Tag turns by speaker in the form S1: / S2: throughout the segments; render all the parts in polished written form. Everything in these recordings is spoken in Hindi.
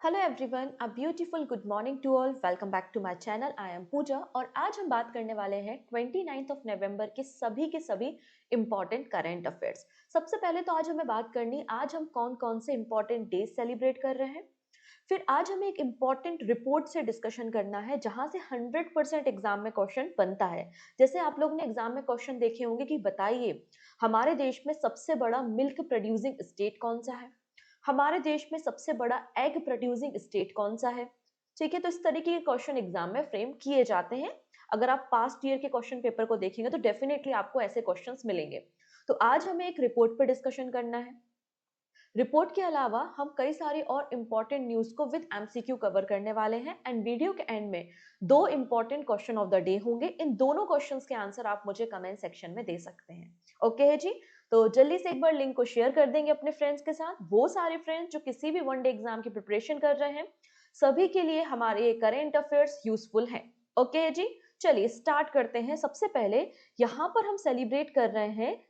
S1: Hello everyone, a beautiful good morning to all. Welcome back to my channel. I am Pooja और आज हम बात करने वाले हैं 29 ऑफ नवंबर के सभी इंपॉर्टेंट करंट अफेयर्स। सबसे पहले तो आज हमें बात करनी आज हम कौन कौन से इंपॉर्टेंट डेज सेलिब्रेट कर रहे हैं। फिर आज हमें एक इंपॉर्टेंट रिपोर्ट से डिस्कशन करना है जहां से 100% एग्जाम में क्वेश्चन बनता है। जैसे आप लोग ने एग्जाम में क्वेश्चन देखे होंगे कि बताइए हमारे देश में सबसे बड़ा मिल्क प्रोड्यूसिंग स्टेट कौन सा है, हमारे देश में सबसे बड़ा एग प्रोड्यूसिंग स्टेट कौन सा है। ठीक है, तो इस तरीके के क्वेश्चन एग्जाम में फ्रेम किए जाते हैं। अगर आप पास्ट ईयर के क्वेश्चन पेपर को देखेंगे तो डेफिनेटली आपको ऐसे क्वेश्चंस मिलेंगे। तो आज हमें एक रिपोर्ट पर डिस्कशन करना है। रिपोर्ट के अलावा हम कई सारी और इम्पोर्टेंट न्यूज को विद एमसीक्यू कवर करने वाले हैं एंड वीडियो के एंड में दो important question of the day होंगे। इन दोनों क्वेश्चंस के आंसर आप मुझे कमेंट सेक्शन में दे सकते हैं। ओके है जी, तो जल्दी से एक बार लिंक को शेयर कर देंगे अपने फ्रेंड्स के साथ। वो सारे फ्रेंड्स जो किसी भी वन डे एग्जाम की प्रिपरेशन कर रहे हैं, सभी के लिए हमारे ये करेंट अफेयर्स यूजफुल हैं। ओके है जी, चलिए स्टार्ट करते हैं। सबसे पहले यहाँ पर हम सेलिब्रेट कर रहे हैं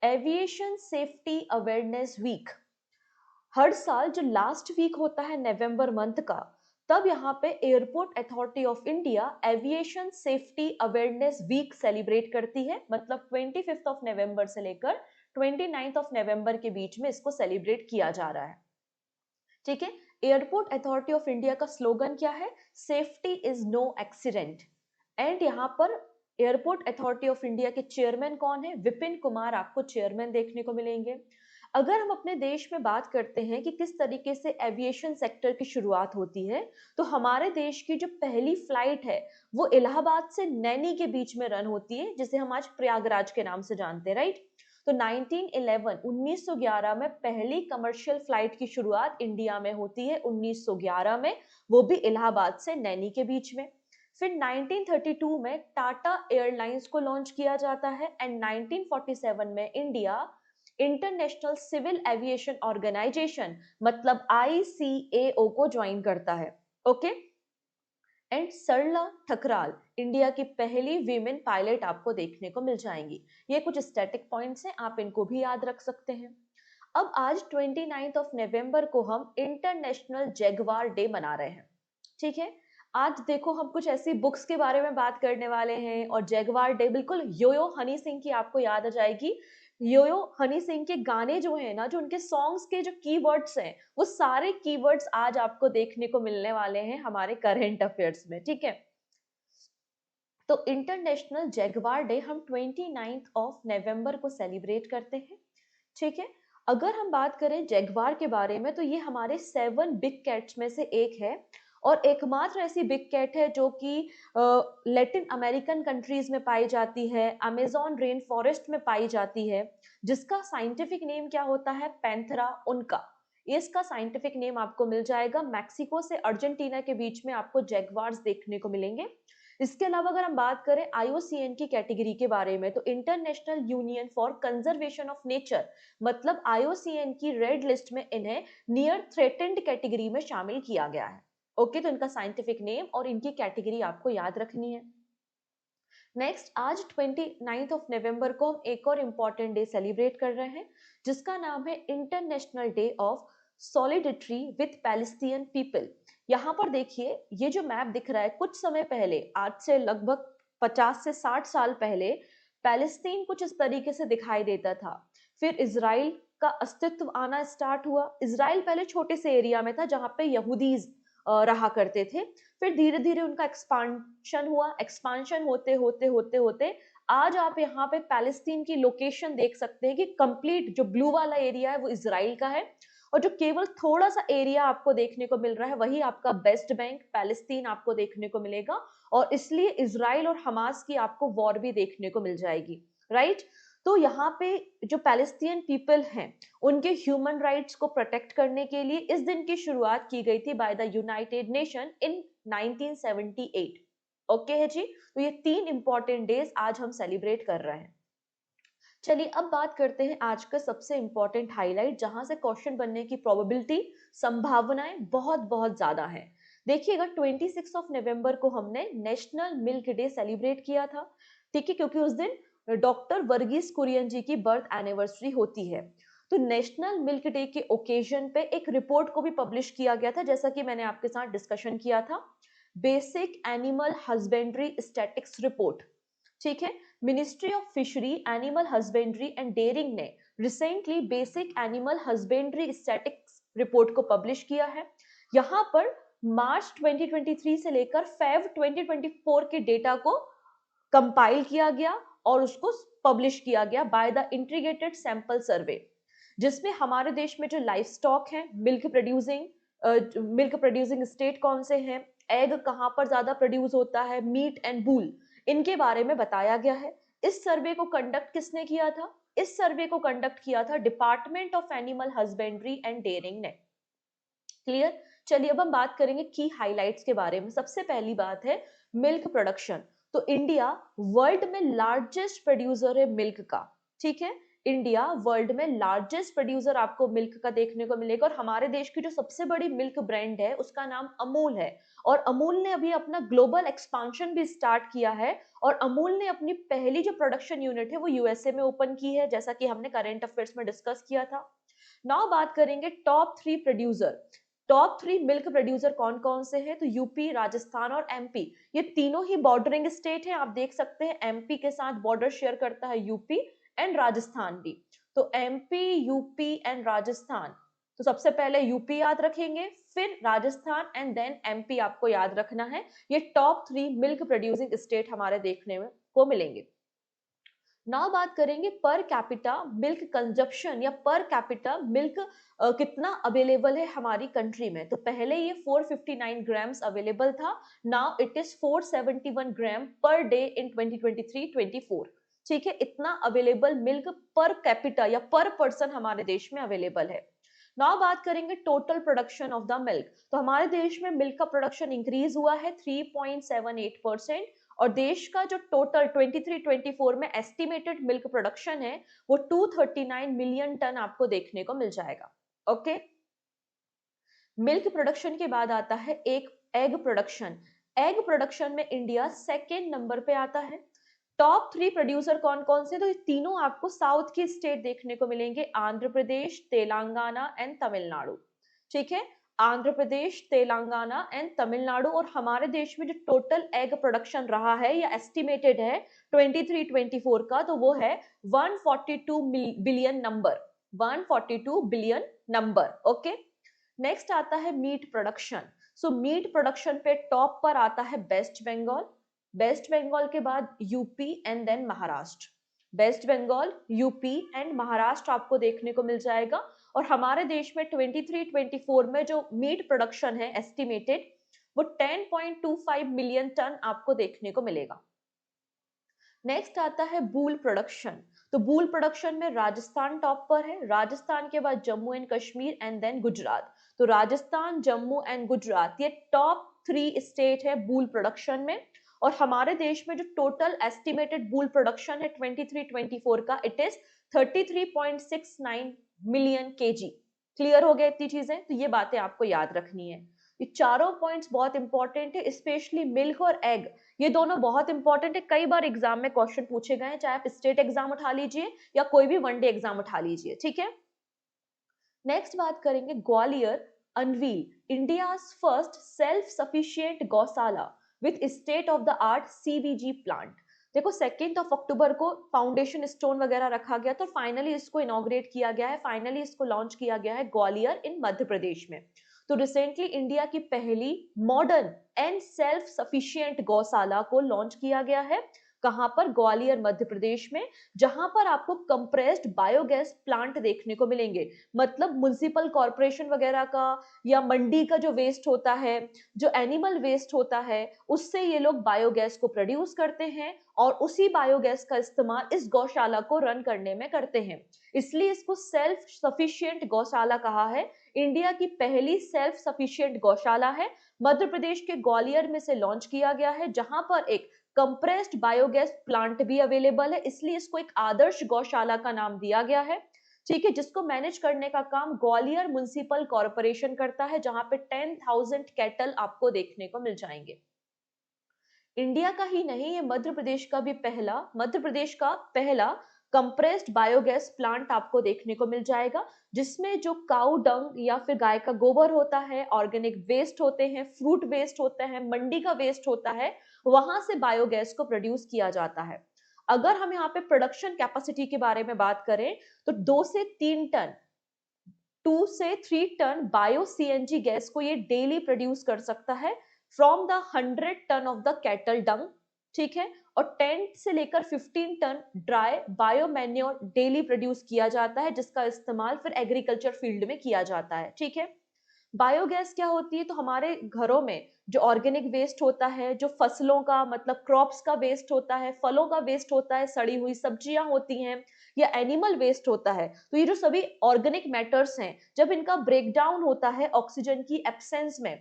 S1: एविएशन सेफ्टी अवेयरनेस वीक। हर साल जो लास्ट वीक होता है नवंबर मंथ का, तब यहाँ पे airport authority of India aviation safety awareness week celebrate करती है। मतलब 25 ऑफ नवंबर से लेकर 29 ऑफ नवंबर के बीच में इसको सेलिब्रेट किया जा रहा है। ठीक है, एयरपोर्ट अथॉरिटी ऑफ इंडिया का स्लोगन क्या है? Safety is no accident. And यहाँ पर एयरपोर्ट अथॉरिटी ऑफ इंडिया के चेयरमैन कौन है? विपिन कुमार आपको चेयरमैन देखने को मिलेंगे। अगर हम अपने देश में बात करते हैं कि किस तरीके से एविएशन सेक्टर की शुरुआत होती है, तो हमारे देश की जो पहली फ्लाइट है वो इलाहाबाद से नैनी के बीच में रन होती है, जिसे हम आज प्रयागराज के नाम से जानते हैं, राइट। तो 1911 में पहली कमर्शियल फ्लाइट की शुरुआत इंडिया में होती है, 1911 में, वो भी इलाहाबाद से नैनी के बीच में। फिर 1932 में टाटा एयरलाइंस को लॉन्च किया जाता है एंड 1947 में India international civil aviation organisation मतलब आईसीएओ को ज्वाइन करता है। Okay, and Sarla Thakral India की पहली वीमेन पायलट आपको देखने को मिल जाएंगी। ये कुछ स्टैटिक पॉइंट्स हैं, आप इनको भी याद रख सकते हैं। अब आज 29 ऑफ नवंबर को हम इंटरनेशनल जैगवार डे मना रहे हैं। ठीक है, आज देखो हम कुछ ऐसी बुक्स के बारे में बात करने वाले हैं और जैगवार डे बिल्कुल योयो हनी सिंह की आपको याद आ जाएगी। योयो हनी सिंह के गाने जो है ना, जो उनके सॉन्ग्स के जो कीवर्ड्स हैं, वो सारे कीवर्ड्स आज आपको देखने को मिलने वाले हैं हमारे करंट अफेयर्स में। ठीक है, तो इंटरनेशनल जैगवार डे हम 29 ऑफ नवंबर को सेलिब्रेट करते हैं। ठीक है, अगर हम बात करें जैगवार के बारे में तो ये हमारे 7 बिग कैट्स में से एक है और एकमात्र ऐसी बिग कैट है जो कि लैटिन अमेरिकन कंट्रीज में पाई जाती है, अमेजोन रेन फॉरेस्ट में पाई जाती है, जिसका साइंटिफिक नेम क्या होता है? पैंथेरा उनका। इसका साइंटिफिक नेम आपको मिल जाएगा। मैक्सिको से अर्जेंटीना के बीच में आपको जैगवार्स देखने को मिलेंगे। इसके अलावा अगर हम बात करें आईयूसीएन की कैटेगरी के बारे में, तो international union for conservation of nature मतलब आईयूसीएन की रेड लिस्ट में इन्हें नियर थ्रेटेंड कैटेगरी में शामिल किया गया है। ओके, तो इनका साइंटिफिक नेम और इनकी कैटेगरी आपको याद रखनी है। नेक्स्ट, आज 29 ऑफ नवंबर को हम एक और इम्पॉर्टेंट डे सेलिब्रेट कर रहे हैं जिसका नाम है international day of solidarity with Palestinian people. यहाँ पर देखिए, ये जो मैप दिख रहा है, कुछ समय पहले, आज से लगभग 50 से 60 साल पहले, पैलेस्तीन कुछ इस तरीके से दिखाई देता था। फिर इजराइल का अस्तित्व आना स्टार्ट हुआ। इजराइल पहले छोटे से एरिया में था जहाँ पे यहूदीज रहा करते थे। फिर धीरे धीरे उनका एक्सपांशन हुआ। एक्सपांशन होते होते होते होते आज आप यहाँ पे पैलेस्तीन की लोकेशन देख सकते हैं कि कंप्लीट जो ब्लू वाला एरिया है वो इजराइल का है और जो केवल थोड़ा सा एरिया आपको देखने को मिल रहा है वही आपका वेस्ट बैंक पैलेस्तीन आपको देखने को मिलेगा। और इसलिए इजराइल और हमास की आपको वॉर भी देखने को मिल जाएगी, राइट। तो यहाँ पे जो पैलेस्टीनियन पीपल हैं उनके ह्यूमन राइट्स को प्रोटेक्ट करने के लिए इस दिन की शुरुआत की गई थी by the United nation in 1978। Okay है जी, तो ये 3 इंपॉर्टेंट डेज आज हम सेलिब्रेट कर रहे हैं। चलिए अब बात करते हैं आज का सबसे इंपॉर्टेंट हाईलाइट, जहां से क्वेश्चन बनने की प्रोबेबिलिटी, संभावनाएं बहुत बहुत ज्यादा है। देखिएगा, 26 ऑफ नवंबर को हमने नेशनल मिल्क डे सेलिब्रेट किया था। ठीक है, क्योंकि उस दिन डॉक्टर वर्गीस कुरियन जी की बर्थ एनिवर्सरी होती है। तो नेशनल मिल्क डे के ओकेजन पे एक रिपोर्ट को भी पब्लिश किया गया था, जैसा कि मैंने आपके साथ डिस्कशन किया था, basic animal husbandry statistics report. ठीक है, ministry of fishery, animal husbandry and dairying ने recently basic animal husbandry statistics report को पब्लिश किया है। यहाँ पर मार्च 2023 से लेकर फेब 2024 के डेटा को कंपाइल किया गया और उसको पब्लिश किया गया by the integrated sample survey, जिसमें हमारे देश में जो लाइफ स्टॉक है, मिल्क प्रोड्यूसिंग स्टेट कौन से हैं, एग कहाँ पर ज्यादा प्रोड्यूस होता है, मीट एंड वूल, इनके बारे में बताया गया है। इस सर्वे को कंडक्ट किसने किया था? इस सर्वे को कंडक्ट किया था department of animal husbandry and dairying ने। क्लियर? चलिए अब हम बात करेंगे की हाइलाइट्स के बारे में। सबसे पहली बात है मिल्क प्रोडक्शन। तो इंडिया वर्ल्ड में लार्जेस्ट प्रोड्यूसर है मिल्क का। ठीक है, इंडिया वर्ल्ड में लार्जेस्ट प्रोड्यूसर आपको मिल्क का देखने को मिलेगा। और हमारे देश की जो सबसे बड़ी मिल्क ब्रांड है उसका नाम अमूल है, और अमूल ने अभी अपना ग्लोबल एक्सपांशन भी स्टार्ट किया है। और अमूल ने अपनी पहली जो प्रोडक्शन यूनिट है वो यूएसए में ओपन की है, जैसा कि हमने करंट अफेयर्स में डिस्कस किया था। नाउ बात करेंगे top 3 producer. Top 3 milk producer कौन कौन से हैं? तो यूपी, राजस्थान और एमपी, ये तीनों ही बॉर्डरिंग स्टेट हैं। आप देख सकते हैं एमपी के साथ बॉर्डर शेयर करता है यूपी एंड राजस्थान भी। तो एमपी, यूपी एंड राजस्थान। तो सबसे पहले यूपी याद रखेंगे, फिर राजस्थान एंड देन एमपी आपको याद रखना है। ये टॉप 3 मिल्क प्रोड्यूसिंग स्टेट हमारे देखने में को मिलेंगे। नाउ बात करेंगे पर कैपिटा मिल्क कंजप्शन या पर कैपिटा मिल्क कितना अवेलेबल है हमारी कंट्री में। तो पहले ये 459 ग्राम्स अवेलेबल था, now it is 471 gram per day in 2023-24। ठीक है, इतना अवेलेबल मिल्क पर कैपिटा या पर पर्सन हमारे देश में अवेलेबल है। नाउ बात करेंगे total production of the milk. तो हमारे देश में मिल्क का प्रोडक्शन इंक्रीज हुआ है 3.78%, और देश का जो टोटल 23-24 में एस्टिमेटेड मिल्क प्रोडक्शन है वो 239 मिलियन टन आपको देखने को मिल जाएगा। ओके, मिल्क प्रोडक्शन के बाद आता है एक एग प्रोडक्शन। एग प्रोडक्शन में इंडिया सेकेंड नंबर पे आता है। टॉप 3 प्रोड्यूसर कौन कौन से? तो ये तीनों आपको साउथ की स्टेट देखने को मिलेंगे, आंध्र प्रदेश, तेलंगाना एंड तमिलनाडु। ठीक है, आंध्र प्रदेश, तेलंगाना एंड तमिलनाडु। और हमारे देश में जो टोटल एग प्रोडक्शन रहा है या एस्टिमेटेड है 23-24 का, तो वो है 142 billion number, 142 billion number. Okay, next आता है meat production. So meat production पे टॉप पर आता है वेस्ट बंगाल, वेस्ट बंगाल के बाद UP and then Maharashtra. West Bengal, UP and Maharashtra आपको देखने को मिल जाएगा। और हमारे देश में 23-24 में जो मीट प्रोडक्शन है एस्टिमेटेड वो 10.25 मिलियन टन आपको देखने को मिलेगा। नेक्स्ट आता है बूल प्रोडक्शन। तो बूल प्रोडक्शन में राजस्थान टॉप पर है, राजस्थान के बाद Jammu and Kashmir and then Gujarat. तो राजस्थान, जम्मू एंड गुजरात ये टॉप 3 स्टेट है बूल प्रोडक्शन में। और हमारे देश में जो टोटल एस्टिमेटेड बूल प्रोडक्शन है 23-24 का, it is 33.69 million KG. Clear हो गया इतनी चीजें? तो ये बातें आपको याद रखनी है। ये चारों पॉइंट्स बहुत इंपॉर्टेंट है, स्पेशली मिल्क और एग, ये दोनों बहुत इंपॉर्टेंट है। कई बार एग्जाम में क्वेश्चन पूछे गए हैं, चाहे आप स्टेट एग्जाम उठा लीजिए या कोई भी वनडे एग्जाम उठा लीजिए। ठीक है, नेक्स्ट बात करेंगे Gwalior unveil India first self sufficient gaushala with state of the art CBG plant. देखो 2 अक्टूबर को फाउंडेशन स्टोन वगैरह रखा गया, तो फाइनली इसको इनॉग्रेट किया गया है, फाइनली इसको लॉन्च किया गया है ग्वालियर इन मध्य प्रदेश में। तो रिसेंटली इंडिया की पहली मॉडर्न एंड सेल्फ सफिशिएंट गौशाला को लॉन्च किया गया है। कहां पर? ग्वालियर मध्य प्रदेश में, जहां पर आपको कंप्रेस्ड बायोगैस प्लांट देखने को मिलेंगे। मतलब म्युनिसिपल कॉर्पोरेशन वगैरह का या मंडी का जो वेस्ट होता है, जो एनिमल वेस्ट होता है, उससे ये लोग बायोगैस को प्रोड्यूस करते हैं और उसी बायोगैस का इस्तेमाल इस गौशाला को रन करने में करते हैं। इसलिए इसको सेल्फ सफिशिएंट गौशाला कहा है। इंडिया की पहली सेल्फ सफिशिएंट गौशाला है, मध्य प्रदेश के ग्वालियर में से लॉन्च किया गया है, जहां पर एक कंप्रेस्ड बायोगैस प्लांट भी अवेलेबल है। इसलिए इसको एक आदर्श गौशाला का नाम दिया गया है। ठीक है, जिसको मैनेज करने का काम ग्वालियर म्युनिसिपल कॉर्पोरेशन करता है, जहां पे 10,000 कैटल आपको देखने को मिल जाएंगे। इंडिया का ही नहीं, ये मध्य प्रदेश का पहला कंप्रेस्ड बायोगैस प्लांट आपको देखने को मिल जाएगा, जिसमें जो काऊ डंग या फिर गाय का गोबर होता है, ऑर्गेनिक वेस्ट होते हैं, फ्रूट वेस्ट होता है, मंडी का वेस्ट होता है, वहां से बायोगैस को प्रोड्यूस किया जाता है। अगर हम यहाँ पे प्रोडक्शन कैपेसिटी के बारे में बात करें तो 2 से 3 टन, 2 से 3 टन बायो सीएनजी गैस को ये डेली प्रोड्यूस कर सकता है from the 100 ton of the cattle dung, ठीक है। और 10 से लेकर 15 ton dry bio manure daily produce किया जाता है, जिसका इस्तेमाल फिर एग्रीकल्चर फील्ड में किया जाता है, ठीक है। बायोगैस क्या होती है, तो हमारे घरों में जो ऑर्गेनिक वेस्ट होता है, जो फसलों का मतलब क्रॉप्स का वेस्ट होता है, फलों का वेस्ट होता है, सड़ी हुई सब्जियां होती हैं या एनिमल वेस्ट होता है, तो ये जो सभी ऑर्गेनिक मैटर्स हैं, जब इनका ब्रेकडाउन होता है ऑक्सीजन की एब्सेंस में,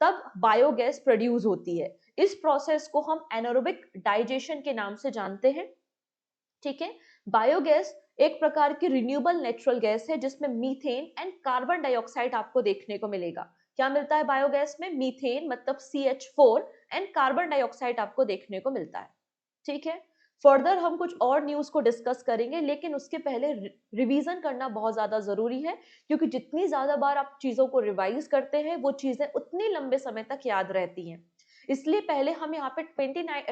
S1: तब बायोगैस प्रोड्यूस होती है। इस प्रोसेस को हम एनारोबिक डाइजेशन के नाम से जानते हैं, ठीक है। बायोगैस एक प्रकार की रिन्यूएबल नेचुरल गैस है, जिसमें मीथेन एंड कार्बन डाइऑक्साइड आपको देखने को मिलेगा। क्या मिलता है बायोगैस में? मीथेन मतलब CH4 एंड कार्बन डाइऑक्साइड आपको देखने को मिलता है, ठीक है। फर्दर हम कुछ और न्यूज को डिस्कस करेंगे, लेकिन उसके पहले रिवीजन करना बहुत ज्यादा जरूरी है, क्योंकि जितनी ज्यादा बार आप चीजों को रिवाइज करते हैं वो चीजें उतनी लंबे समय तक याद रहती हैं। इसलिए पहले हम यहाँ पे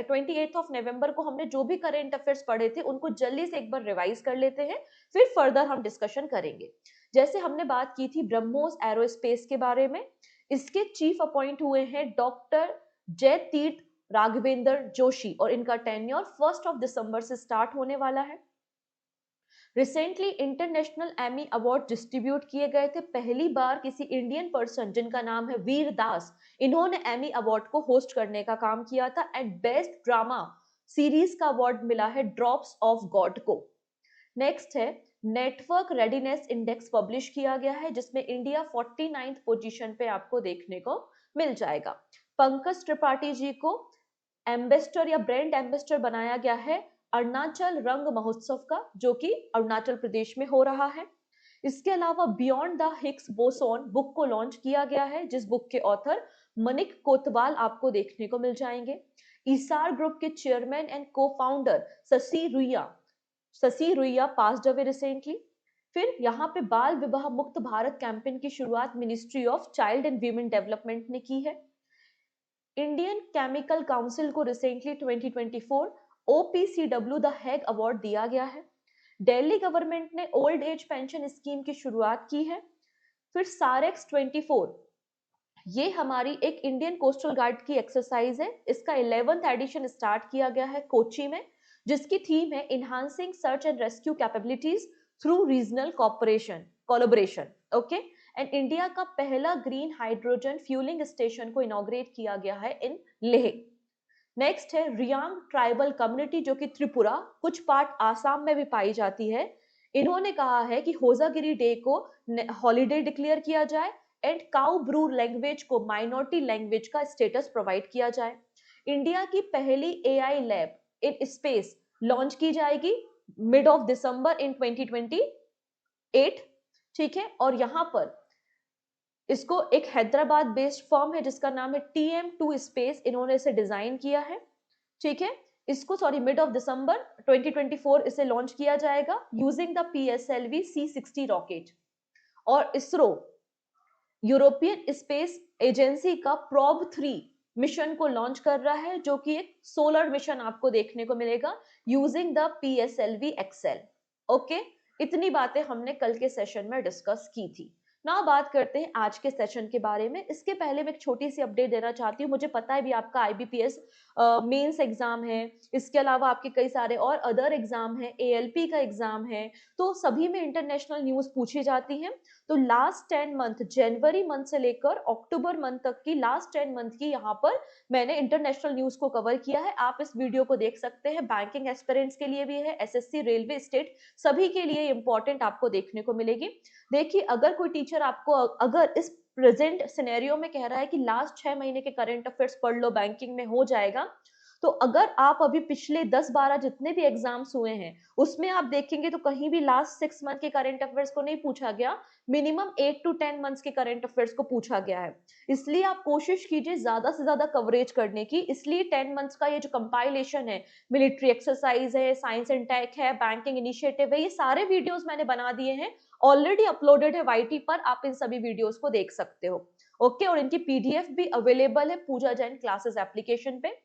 S1: 28 नवंबर को हमने जो भी करेंट अफेयर्स पढ़े थे उनको जल्दी से एक बार रिवाइज कर लेते हैं, फिर फर्दर हम डिस्कशन करेंगे। जैसे हमने बात की थी ब्रह्मोस एरोस्पेस के बारे में, इसके चीफ अपॉइंट हुए हैं डॉक्टर जयतीर्थ राघवेंद्र जोशी, और इनका टेन्योर 1 दिसंबर से स्टार्ट होने वाला है। Recently international Emmy award distribute किए गए थे, पहली बार किसी इंडियन पर्सन जिनका नाम है वीर दास, इन्होंने एमी अवार्ड को होस्ट करने का काम किया था। एंड बेस्ट ड्रामा सीरीज का अवार्ड मिला है ड्रॉप्स ऑफ गॉड को। नेक्स्ट है नेटवर्क रेडीनेस इंडेक्स पब्लिश किया गया है, जिसमें इंडिया 49th पोजीशन पे आपको देखने को मिल जाएगा। पंकज त्रिपाठी जी को एम्बेसडर या ब्रांड एम्बेसडर बनाया गया है अरुणाचल रंग महोत्सव का, जो कि अरुणाचल प्रदेश में हो रहा है। इसके अलावा beyond the Higgs boson book को लॉन्च किया गया है, जिस बुक के ऑथर मनिक कोतवाल आपको देखने को मिल जाएंगे। ईसार ग्रुप के चेयरमैन एंड को founder Shashi Ruia passed away recently. फिर यहाँ पे बाल विवाह मुक्त भारत कैंपेन की शुरुआत ministry of child and women development ने की है। इंडियन केमिकल काउंसिल को recently 2024 OPCW the Hague award दिया गया है। दिल्ली गवर्नमेंट ने ओल्ड एज पेंशन स्कीम की शुरुआत की है। फिर सारेक्स 24, ये हमारी एक इंडियन कोस्टल गार्ड की एक्सरसाइज है, इसका 11th एडिशन स्टार्ट किया गया है कोची में, जिसकी थीम है enhancing search and rescue capabilities through regional collaboration, okay. And India का पहला ग्रीन हाइड्रोजन फ्यूलिंग स्टेशन को इनॉग्रेट किया गया है इन लेह। नेक्स्ट है रियांग ट्राइबल कम्युनिटी, जो कि त्रिपुरा, कुछ पार्ट आसाम में भी पाई जाती है। इन्होंने कहा है कि होजागिरी डे को हॉलीडे डिक्लेयर किया जाए एंड काउ ब्रू लैंग्वेज को माइनॉरिटी लैंग्वेज का स्टेटस प्रोवाइड किया जाए। इंडिया की पहली AI lab in space launch की जाएगी मिड ऑफ दिसंबर इन 2028, ठीक है। और यहाँ पर इसको एक हैदराबाद बेस्ड फर्म है जिसका नाम है TM2 स्पेस, इन्होंने इसे डिजाइन किया है, ठीक है। इसको मिड ऑफ दिसंबर 2024 इसे लॉन्च किया जाएगा using the PSLV C60 rocket. और इसरो यूरोपियन स्पेस एजेंसी का प्रोब 3 मिशन को लॉन्च कर रहा है, जो कि एक सोलर मिशन आपको देखने को मिलेगा using the PSLV XL, okay. इतनी बातें हमने कल के सेशन में डिस्कस की थी। ना बात करते हैं आज के सेशन के बारे में। इसके पहले मैं एक छोटी सी अपडेट देना चाहती हूँ। मुझे पता है भी आपका IBPS मेंस एग्जाम है, इसके अलावा आपके कई सारे और अदर एग्जाम है, ALP का एग्जाम है, तो सभी में इंटरनेशनल न्यूज पूछी जाती हैं। तो लास्ट 10 मंथ, जनवरी मंथ से लेकर अक्टूबर मंथ तक की लास्ट 10 मंथ की यहाँ पर मैंने इंटरनेशनल न्यूज को कवर किया है। आप इस वीडियो को देख सकते हैं, बैंकिंग एस्पिरेंट्स के लिए भी है, SSC, रेलवे, स्टेट, सभी के लिए इंपॉर्टेंट आपको देखने को मिलेगी। देखिए, अगर कोई टीचर आपको अगर इस प्रेजेंट सिनेरियो में कह रहा है कि लास्ट 6 महीने के करंट अफेयर्स पढ़ लो, बैंकिंग में हो जाएगा, तो अगर आप अभी पिछले 10-12 जितने भी एग्जाम्स हुए हैं उसमें आप देखेंगे तो कहीं भी लास्ट 6 मंथ के करंट अफेयर्स को नहीं पूछा गया, मिनिमम 8 टू 10 मंथ्स के करंट अफेयर्स को पूछा गया है। इसलिए आप कोशिश कीजिए ज्यादा से ज्यादा कवरेज करने की। इसलिए 10 मंथ्स का ये जो कंपाइलेशन है, मिलिट्री एक्सरसाइज है, साइंस एंड टेक है, बैंकिंग इनिशिएटिव है, ये सारे वीडियोस मैंने बना दिए हैं, ऑलरेडी अपलोडेड है वाईटी पर, आप इन सभी वीडियोस को देख सकते हो। ओके, और इनकी पीडीएफ भी अवेलेबल है पूजा जैन क्लासेस एप्लीकेशन पे।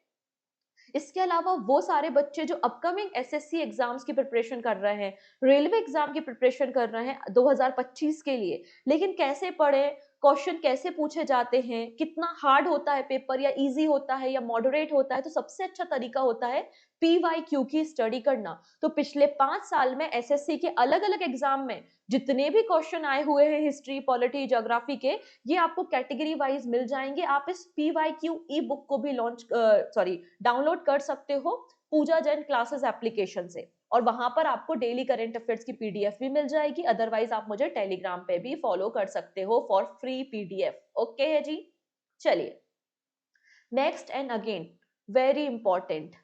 S1: इसके अलावा वो सारे बच्चे जो अपकमिंग एसएससी एग्जाम्स की प्रिपरेशन कर रहे हैं, रेलवे एग्जाम की प्रिपरेशन कर रहे हैं 2025 के लिए, लेकिन कैसे पढ़े, क्वेश्चन कैसे पूछे जाते हैं, कितना हार्ड होता है पेपर, या इजी होता है या मॉडरेट होता है, तो सबसे अच्छा तरीका होता है पीवाईक्यू की स्टडी करना। तो पिछले 5 साल में एसएससी के अलग अलग एग्जाम में जितने भी क्वेश्चन आए हुए हैं हिस्ट्री, पॉलिटी, ज्योग्राफी के, ये आपको कैटेगरी वाइज मिल जाएंगे। आप इस पीवाईक्यू ई बुक को भी डाउनलोड कर सकते हो पूजा जैन क्लासेस एप्लीकेशन से, और वहां पर आपको डेली करंट अफेयर्स की पीडीएफ भी मिल जाएगी। अदरवाइज आप मुझे टेलीग्राम पे भी फॉलो कर सकते हो फॉर फ्री पीडीएफ। ओके है जी। चलिए, next and again very important,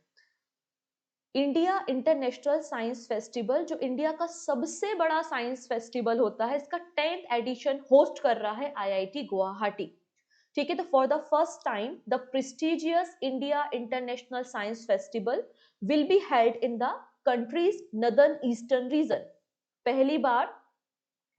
S1: India international science festival, जो इंडिया का सबसे बड़ा साइंस फेस्टिवल होता है, इसका 10th एडिशन होस्ट कर रहा है आईआईटी गुवाहाटी। ठीक है, तो for the first time the prestigious India international science festival will be held in the countries northern eastern region. पहली बार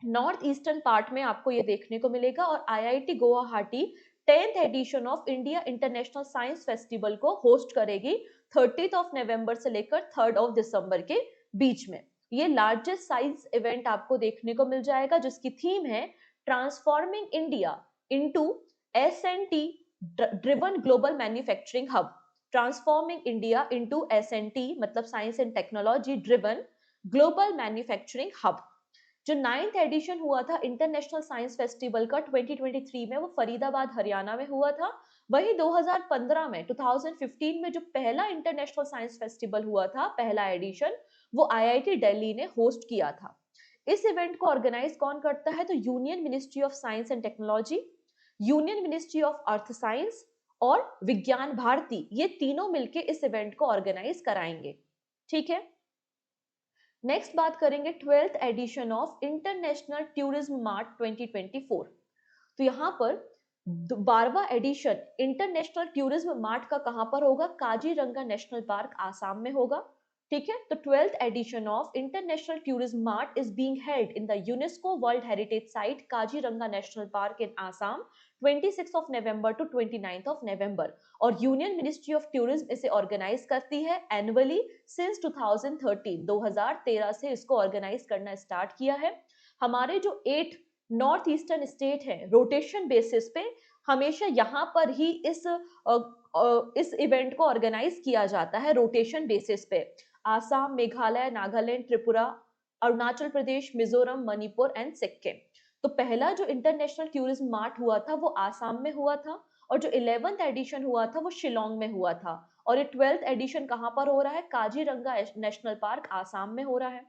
S1: नॉर्थ ईस्टर्न पार्ट में आपको ये देखने को मिलेगा, और IIT Guwahati 10th edition of India international science festival को होस्ट करेगी 30th ऑफ नवंबर से लेकर 3rd ऑफ दिसंबर के बीच में। ये लार्जेस्ट साइज इवेंट आपको देखने को मिल जाएगा, जिसकी थीम है transforming India into SNT driven global manufacturing hub. Transforming India into SNT मतलब science and technology driven global manufacturing hub. जो 9th एडिशन हुआ था इंटरनेशनल साइंस फेस्टिवल का 2023 में, वो फरीदाबाद हरियाणा में हुआ था। वही 2015 में 2015 में जो पहला इंटरनेशनल साइंस फेस्टिवल हुआ था, पहला एडिशन, वो आईआईटी दिल्ली ने होस्ट किया था। इस इवेंट को ऑर्गेनाइज कौन करता है? तो union ministry of science and technology, union ministry of earth science और विज्ञान भारती, ये तीनों मिलकर इस इवेंट को ऑर्गेनाइज कराएंगे। ठीक है, नेक्स्ट बात करेंगे 12th edition of international tourism mart 2024। तो यहाँ पर 12वां एडिशन इंटरनेशनल टूरिज्म मार्ट का कहां पर होगा? काजीरंगा नेशनल पार्क आसाम में होगा। ठीक है, तो 12th edition of international tourism mart is being held in the UNESCO world heritage site Kaziranga national park in Assam 26 of November to 29 of November, और यूनियन मिनिस्ट्री ऑफ टूरिज्म इसे ऑर्गेनाइज करती है एनुअली सिंस 2013 से इसको ऑर्गेनाइज करना स्टार्ट किया है। हमारे जो 8 नॉर्थ ईस्टर्न स्टेट है, रोटेशन बेसिस पे हमेशा यहाँ पर ही इस इवेंट को ऑर्गेनाइज किया जाता है, रोटेशन बेसिस पे। आसाम, मेघालय, नागालैंड, त्रिपुरा, अरुणाचल प्रदेश, मिजोरम, मणिपुर एंड सिक्किम। तो पहला जो इंटरनेशनल टूरिज्म मार्ट हुआ था वो आसाम में हुआ था, और जो 11th एडिशन हुआ था वो शिलोंग में हुआ था, और ये 12th एडिशन कहां पर हो रहा है? काजीरंगा नेशनल पार्क आसाम में हो रहा है।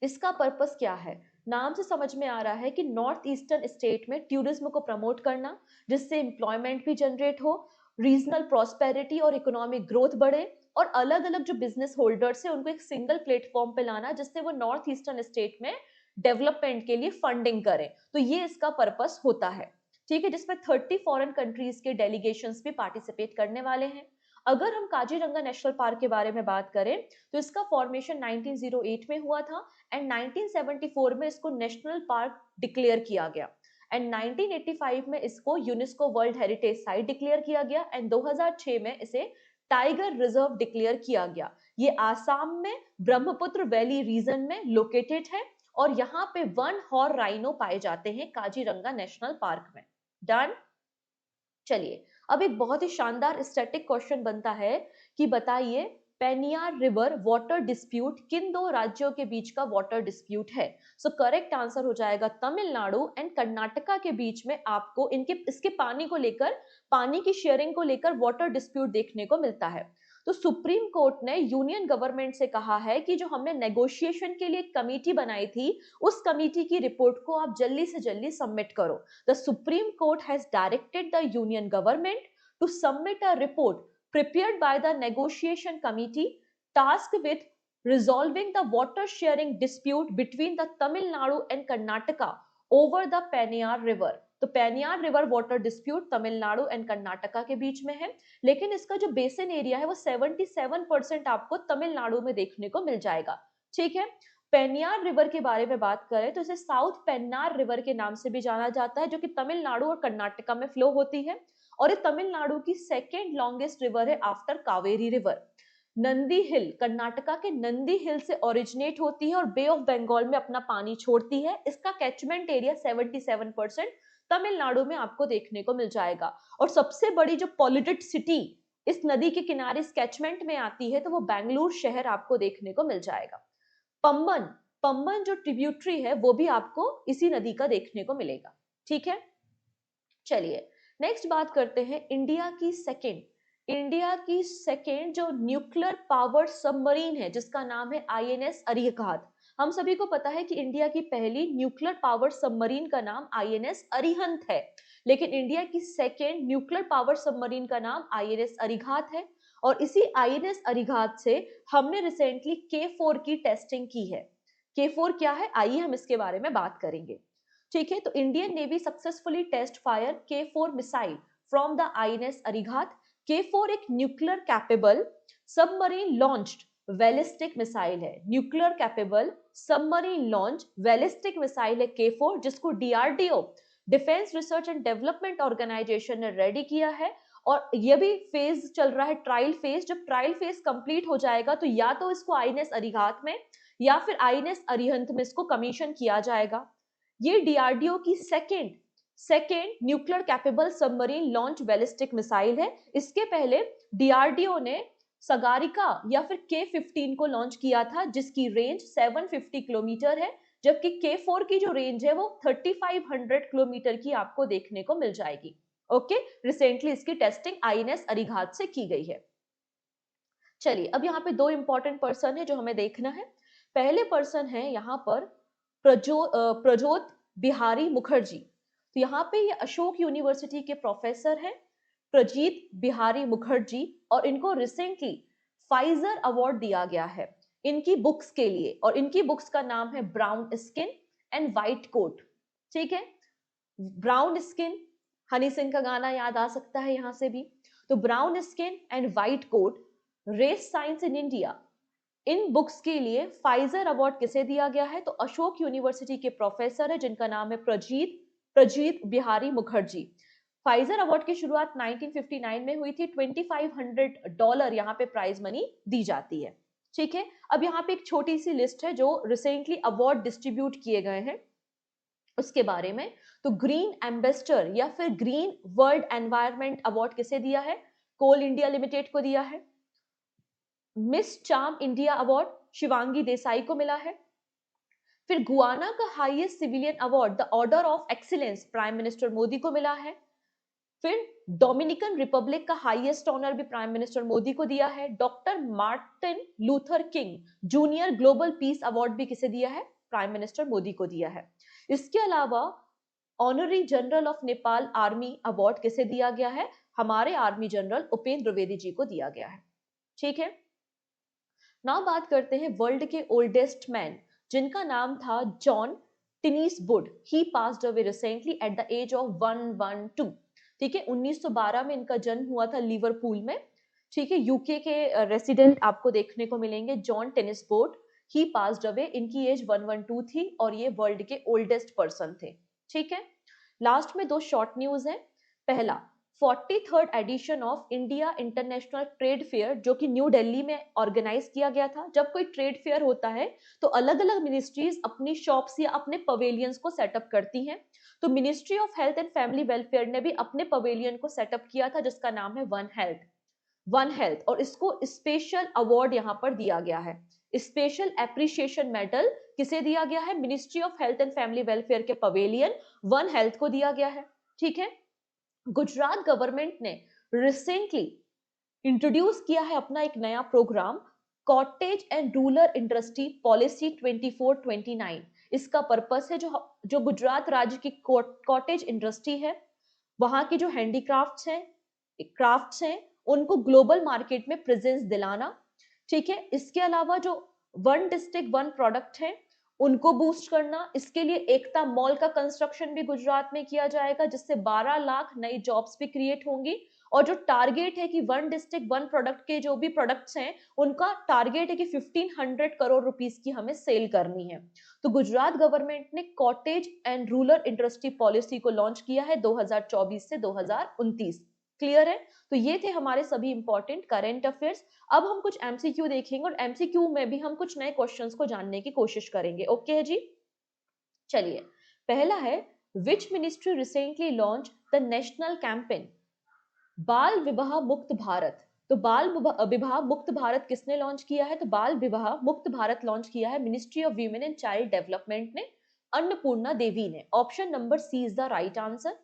S1: इसका पर्पस क्या है? नाम से समझ में आ रहा है कि नॉर्थ ईस्टर्न स्टेट में टूरिज्म को प्रमोट करना, जिससे एम्प्लॉयमेंट भी जनरेट हो, रीजनल प्रॉस्पेरिटी और इकोनॉमिक ग्रोथ बढ़े, और अलग अलग जो बिजनेस होल्डर्स है उनको एक सिंगल प्लेटफॉर्म पे लाना, जिससे वो नॉर्थ ईस्टर्न स्टेट में डेवलपमेंट के लिए फंडिंग करें। तो ये इसका पर्पस होता है। ठीक है, जिसमें 30 फॉरेन कंट्रीज के डेलीगेशंस भी पार्टिसिपेट करने वाले हैं। अगर हम काजीरंगा नेशनल पार्क के बारे में बात करें तो इसका फॉर्मेशन 1908 में हुआ था, एंड 1974 में इसको नेशनल पार्क डिक्लेयर किया गया, एंड 1985 में इसको UNESCO world heritage site declare किया गया, एंड 2006 में इसे टाइगर रिजर्व डिक्लेयर किया गया। ये आसाम में ब्रह्मपुत्र वैली रीजन में लोकेटेड है, और यहाँ पे 1 हॉर्न राइनो पाए जाते हैं काजीरंगा नेशनल पार्क में। डन। चलिए, अब एक बहुत ही शानदार स्टैटिक क्वेश्चन बनता है कि बताइए पेनियार रिवर वाटर डिस्प्यूट किन दो राज्यों के बीच का वाटर डिस्प्यूट है? सो करेक्ट आंसर हो जाएगा तमिलनाडु एंड कर्नाटका के बीच में आपको इसके पानी को लेकर, पानी की शेयरिंग को लेकर वाटर डिस्प्यूट देखने को मिलता है। तो सुप्रीम कोर्ट ने यूनियन गवर्नमेंट से कहा है कि जो हमने नेगोशिएशन के लिए कमेटी बनाई थी, उस कमेटी की रिपोर्ट को आप जल्दी से जल्दी सबमिट करो। The supreme court has directed the union government to submit a report prepared by the negotiation committee tasked with resolving the water sharing dispute between the Tamil Nadu and Karnataka over the Peniyar River. तो Peniyar river water dispute Tamil Nadu and Karnataka के बीच में है, लेकिन इसका जो बेसिन एरिया है वो 77% आपको तमिलनाडु में देखने को मिल जाएगा। ठीक है, पेनियार रिवर के बारे में बात करें तो इसे साउथ पेन्नार रिवर के नाम से भी जाना जाता है, जो कि तमिलनाडु और कर्नाटका में फ्लो होती है, और ये तमिलनाडु की सेकेंड लॉन्गेस्ट रिवर है आफ्टर कावेरी रिवर। नंदी हिल कर्नाटका के नंदी हिल से ओरिजिनेट होती है और बे ऑफ बंगाल में अपना पानी छोड़ती है। इसका कैचमेंट एरिया 77% तमिलनाडु में आपको देखने को मिल जाएगा। और सबसे बड़ी जो पॉल्यूटेड सिटी इस नदी के किनारे इस कैचमेंट में आती है तो वो बेंगलुरु शहर आपको देखने को मिल जाएगा। पंबन, पंबन जो ट्रिब्यूटरी है वो भी आपको इसी नदी का देखने को मिलेगा। ठीक है, चलिए नेक्स्ट बात करते हैं इंडिया की सेकेंड जो न्यूक्लियर पावर सबमरीन है जिसका नाम है आईएनएस अरिहंत। हम सभी को पता है कि इंडिया की पहली न्यूक्लियर पावर सबमरीन का नाम आईएनएस अरिहंत है, लेकिन इंडिया की सेकेंड न्यूक्लियर पावर सबमरीन का नाम आईएनएस अरिहंत है। और इसी आईएनएस अरिहंत से हमने रिसेंटली K4 की टेस्टिंग की है। K4 क्या है, आइए हम इसके बारे में बात करेंगे। ठीक है, तो Indian navy successfully test fire K4 missile from the INS Arihant. K4 एक nuclear capable submarine launched ballistic missile है। Nuclear capable submarine launch ballistic missile है K4, जिसको DRDO defence research and development organisation ने रेडी किया है। और ये भी फेज चल रहा है, ट्रायल फेज। जब ट्रायल फेज कंप्लीट हो जाएगा तो या तो इसको आईएनएस अरिहंत में या फिर आईएनएस अरिहंत में इसको कमीशन किया जाएगा। ये डीआरडीओ की second nuclear capable submarine launch ballistic missile है। इसके पहले डीआरडीओ ने सगारिका या फिर K15 को लॉन्च किया था, जिसकी रेंज 750 किलोमीटर है, जबकि K4 की जो रेंज है वो 3500 किलोमीटर की आपको देखने को मिल जाएगी। ओके, रिसेंटली इसकी टेस्टिंग आईएनएस अरिहंत से की गई है। चलिए, अब यहाँ पे दो इंपॉर्टेंट पर्सन है जो हमें देखना है। पहले पर्सन है यहाँ पर प्रजोत बिहारी मुखर्जी। तो यहाँ पे ये अशोक यूनिवर्सिटी के प्रोफेसर हैं प्रजीत बिहारी मुखर्जी, और इनको रिसेंटली फाइजर अवार्ड दिया गया है इनकी बुक्स के लिए, और इनकी बुक्स का नाम है brown skin and white coat. ठीक है, ब्राउन स्किन, हनी सिंह का गाना याद आ सकता है यहाँ से भी। तो brown skin and white coat, race science in India, इन बुक्स के लिए फाइजर अवार्ड किसे दिया गया है, तो अशोक यूनिवर्सिटी के प्रोफेसर है जिनका नाम है प्रजीत बिहारी मुखर्जी। फाइजर अवार्ड की शुरुआत 1959 में हुई थी। $2500 यहाँ पे प्राइज मनी दी जाती है। ठीक है, अब यहाँ पे एक छोटी सी लिस्ट है जो रिसेंटली अवार्ड डिस्ट्रीब्यूट किए गए हैं उसके बारे में। तो ग्रीन एम्बेसडर या फिर ग्रीन वर्ल्ड एनवायरमेंट अवार्ड किसे दिया है, कोल इंडिया लिमिटेड को दिया है। Miss charm India award Shivangi Desai को मिला है। फिर गुआना का highest civilian award the order of excellence prime minister Modi को मिला है। फिर डोमिनिकन रिपब्लिक का हाईएस्ट ऑनर भी प्राइम मिनिस्टर मोदी को दिया है। Doctor Martin Luther king junior global peace award भी किसे दिया है, प्राइम मिनिस्टर मोदी को दिया है। इसके अलावा honorary general of Nepal army award किसे दिया गया है, हमारे आर्मी जनरल उपेंद्र द्विवेदी जी को दिया गया है। ठीक है, नाउ बात करते हैं वर्ल्ड के ओल्डेस्ट मैन जिनका नाम था John Tinniswood. He passed away recently at the age of 112। ठीक है, 1912 में इनका जन्म हुआ था लिवरपूल में। ठीक है, यूके के रेसिडेंट आपको देखने को मिलेंगे John Tinniswood. He passed away, इनकी एज 112 थी और ये वर्ल्ड के ओल्डेस्ट पर्सन थे। ठीक है, लास्ट में दो शॉर्ट न्यूज है। पहला, 43rd edition of India international trade fair जो कि न्यू दिल्ली में ऑर्गेनाइज किया गया था। जब कोई ट्रेड फेयर होता है तो अलग अलग मिनिस्ट्रीज अपनी शॉप्स या अपने पवेलियंस को सेटअप करती हैं। तो ministry of health and family welfare ने भी अपने पवेलियन को सेटअप किया था जिसका नाम है वन हेल्थ, और इसको स्पेशल अवार्ड यहाँ पर दिया गया है। स्पेशल एप्रिसिएशन मेडल किसे दिया गया है, ministry of health and family welfare के पवेलियन वन हेल्थ को दिया गया है। ठीक है, गुजरात गवर्नमेंट ने रिसेंटली इंट्रोड्यूस किया है अपना एक नया programme cottage and rural industry policy 2429। इसका पर्पस है जो गुजरात राज्य की कॉटेज इंडस्ट्री है, वहां की जो हैंडीक्राफ्ट्स हैं उनको ग्लोबल मार्केट में प्रेजेंस दिलाना, ठीक है। इसके अलावा जो वन डिस्ट्रिक्ट वन प्रोडक्ट है उनको बूस्ट करना, इसके लिए एकता मॉल का कंस्ट्रक्शन भी गुजरात में किया जाएगा जिससे 12 लाख नई जॉब्स भी क्रिएट होंगी। और जो टारगेट है कि वन डिस्ट्रिक्ट वन प्रोडक्ट के जो भी प्रोडक्ट्स हैं उनका टारगेट है कि 1500 करोड़ रुपीस की हमें सेल करनी है। तो गुजरात गवर्नमेंट ने cottage and rural industry policy को लॉन्च किया है 2024 से 2029। क्लियर है? तो ये थे हमारे सभी इंपॉर्टेंट करंट अफेयर्स। अब हम कुछ एमसीक्यू देखेंगे और एमसीक्यू में भी हम कुछ नए क्वेश्चंस को जानने की कोशिश करेंगे। ओके है जी, चलिए। पहला है, which ministry recently launch the national campaign बाल विवाह मुक्त भारत? तो बाल विवाह मुक्त भारत किसने लॉन्च किया है? तो बाल विवाह मुक्त भारत लॉन्च किया है ministry of women and child development ने, अन्नपूर्णा देवी ने। Option number C is the right answer.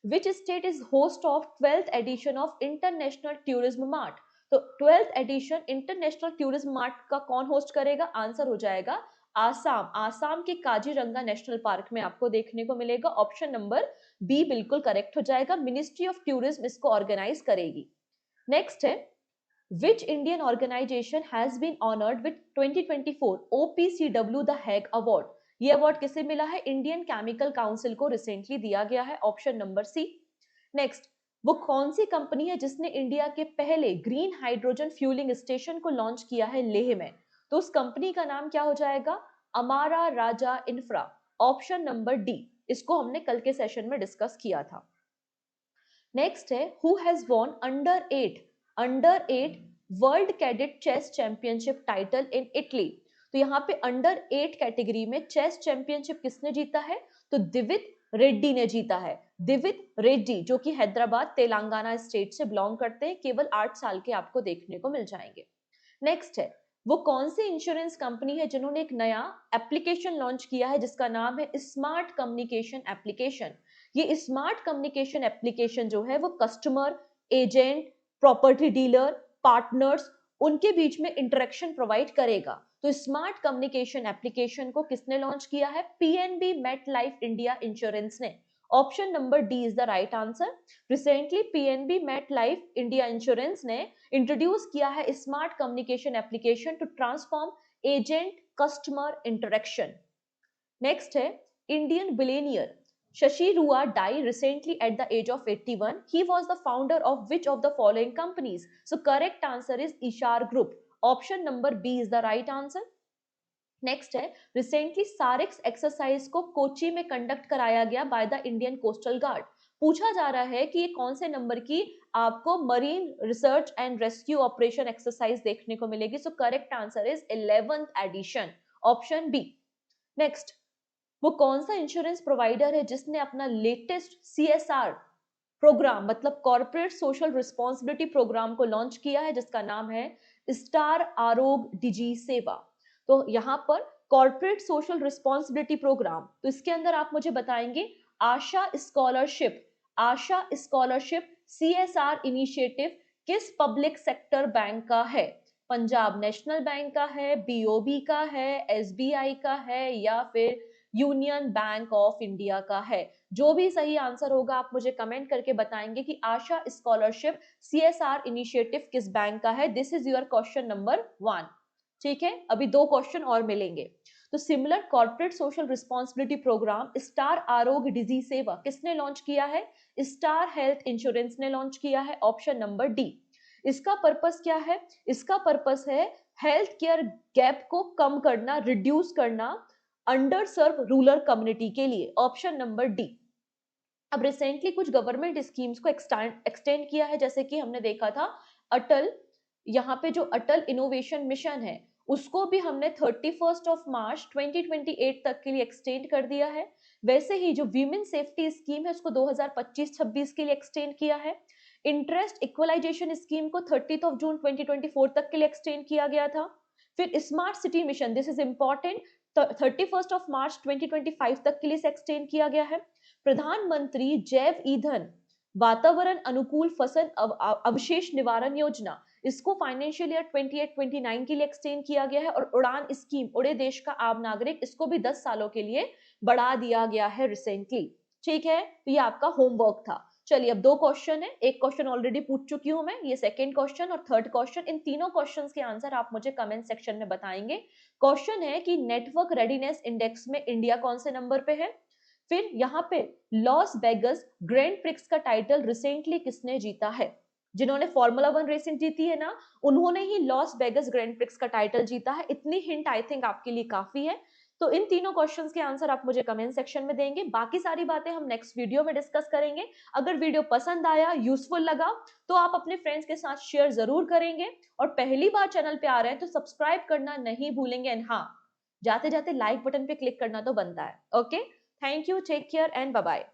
S1: Which state is host of 12th edition of International Tourism Mart? तो 12th edition International Tourism Mart का कौन होस्ट करेगा? आंसर हो जाएगा आसाम। आसाम के काजीरंगा नेशनल पार्क में आपको देखने को मिलेगा। ऑप्शन नंबर बी बिल्कुल करेक्ट हो जाएगा, मिनिस्ट्री ऑफ टूरिज्म इसको ऑर्गेनाइज करेगी। नेक्स्ट है, Which Indian organization has been honored with 2024 OPCW The Hague Award? ये अवार्ड किसे मिला है? इंडियन केमिकल काउंसिल को रिसेंटली दिया गया है। ऑप्शन नंबर सी। नेक्स्ट, वो कौन सी कंपनी है जिसने इंडिया के पहले ग्रीन हाइड्रोजन फ्यूलिंग स्टेशन को लॉन्च किया है लेह में? तो उस कंपनी का नाम क्या हो जाएगा? Amara Raja infra. Option number D, इसको हमने कल के सेशन में डिस्कस किया था। नेक्स्ट है, who has won under 8 world cadet chess championship title in Italy? तो यहाँ पे अंडर 8 कैटेगरी में चेस चैंपियनशिप किसने जीता है? तो दिवित रेड्डी ने जीता है। दिवित रेड्डी जो कि हैदराबाद तेलंगाना स्टेट से बिलोंग करते हैं, केवल 8 साल के आपको देखने को मिल जाएंगे। नेक्स्ट है, वो कौन सी इंश्योरेंस कंपनी है जिन्होंने एक नया एप्लीकेशन लॉन्च किया है जिसका नाम है स्मार्ट कम्युनिकेशन एप्लीकेशन? ये स्मार्ट कम्युनिकेशन एप्लीकेशन जो है वो customer, agent, property dealer, partners उनके बीच में इंटरेक्शन प्रोवाइड करेगा। तो स्मार्ट कम्युनिकेशन एप्लीकेशन को किसने लॉन्च किया है? PNB MetLife India insurance ने। Option number D is the right answer. Recently PNB MetLife India insurance ने इंट्रोड्यूस किया है smart communication application to transform agent customer interaction. Next है, Indian billionaire Shashi Rua died recently at the age of 81. He was the founder of which of the following companies? So correct answer is Ishar Group. Option number B is the right answer. Next है, रिसेंटली सारिक्स एक्सरसाइज को कोची में कंडक्ट कराया गया by the Indian coastal guard. पूछा जा रहा है कि ये कौन से नंबर की आपको marine research and rescue operation exercise देखने को मिलेगी? So correct answer is 11th edition, option B. Next, वो कौन सा इंश्योरेंस प्रोवाइडर है जिसने अपना लेटेस्ट सीएसआर प्रोग्राम मतलब कॉर्पोरेट सोशल रिस्पॉन्सिबिलिटी प्रोग्राम को लॉन्च किया है जिसका नाम है स्टार आरोग्य डिजी सेवा? तो यहाँ पर कॉर्पोरेट सोशल रिस्पॉन्सिबिलिटी प्रोग्राम, तो इसके अंदर आप मुझे बताएंगे आशा स्कॉलरशिप सीएसआर इनिशिएटिव किस पब्लिक सेक्टर बैंक का है? पंजाब नेशनल बैंक का है, बीओबी का है, एसबीआई का है या फिर यूनियन बैंक ऑफ इंडिया का है? जो भी सही आंसर होगा आप मुझे कमेंट करके बताएंगे कि आशा स्कॉलरशिप सीएसआर इनिशिएटिव किस बैंक का है। This is your question number 1। ठीक है, अभी 2 क्वेश्चन और मिलेंगे। तो similar corporate social responsibility program star Arogya disease Seva किसने लॉन्च किया है? स्टार हेल्थ इंश्योरेंस ने लॉन्च किया है। Option number D. इसका पर्पस क्या है? इसका पर्पस है हेल्थ केयर गैप को कम करना, रिड्यूस करना अंडर सर्व रूरल कम्युनिटी के लिए। Option number D. अब रिसेंटली कुछ गवर्नमेंट स्कीम्स को एक्सटेंड किया है, जैसे कि हमने देखा था अटल, यहाँ पे जो अटल इनोवेशन मिशन है उसको भी हमने 31 मार्च 2028 तक के लिए एक्सटेंड कर दिया है। वैसे ही जो वीमेन सेफ्टी स्कीम है उसको 2025-26 के लिए एक्सटेंड किया है। इंटरेस्ट इक्वलाइजेशन स्कीम को 30 जून 2024 तक के लिए एक्सटेंड किया गया था। फिर smart city mission, this is important, 31 मार्च 2025 तक के लिए एक्सटेंड किया गया है। प्रधानमंत्री जैव ईंधन वातावरण अनुकूल फसल अवशेष निवारण योजना, इसको फाइनेंशियल ईयर 28-29 के लिए एक्सटेंड किया गया है। और उड़ान स्कीम, उड़े देश का आम नागरिक, इसको भी 10 सालों के लिए बढ़ा दिया गया है रिसेंटली। ठीक है, तो ये आपका होमवर्क था। चलिए अब दो क्वेश्चन है, एक क्वेश्चन ऑलरेडी पूछ चुकी हूं मैं, ये सेकंड क्वेश्चन और थर्ड क्वेश्चन, इन तीनों क्वेश्चंस के आंसर आप मुझे कमेंट सेक्शन में बताएंगे। क्वेश्चन है कि नेटवर्क रेडीनेस इंडेक्स में इंडिया कौन से नंबर पे है। फिर यहाँ पे लॉस वेगस ग्रैंड प्रिक्स का टाइटल रिसेंटली किसने जीता है। जिन्होंने फॉर्मूला 1 रेसिंग जीती है ना, उन्होंने ही लॉस वेगस ग्रैंड प्रिक्स का टाइटल जीता है। इतनी हिंट आई थिंक आपके लिए काफी है। तो इन तीनों क्वेश्चंस के आंसर आप मुझे कमेंट सेक्शन में देंगे, बाकी सारी बातें हम नेक्स्ट वीडियो में डिस्कस करेंगे। अगर वीडियो पसंद आया, यूजफुल लगा, तो आप अपने फ्रेंड्स के साथ शेयर जरूर करेंगे, और पहली बार चैनल पे आ रहे हैं तो सब्सक्राइब करना नहीं भूलेंगे, एंड हाँ, जाते जाते लाइक बटन पे क्लिक करना तो बनता है। Okay, thank you, take care and bye bye.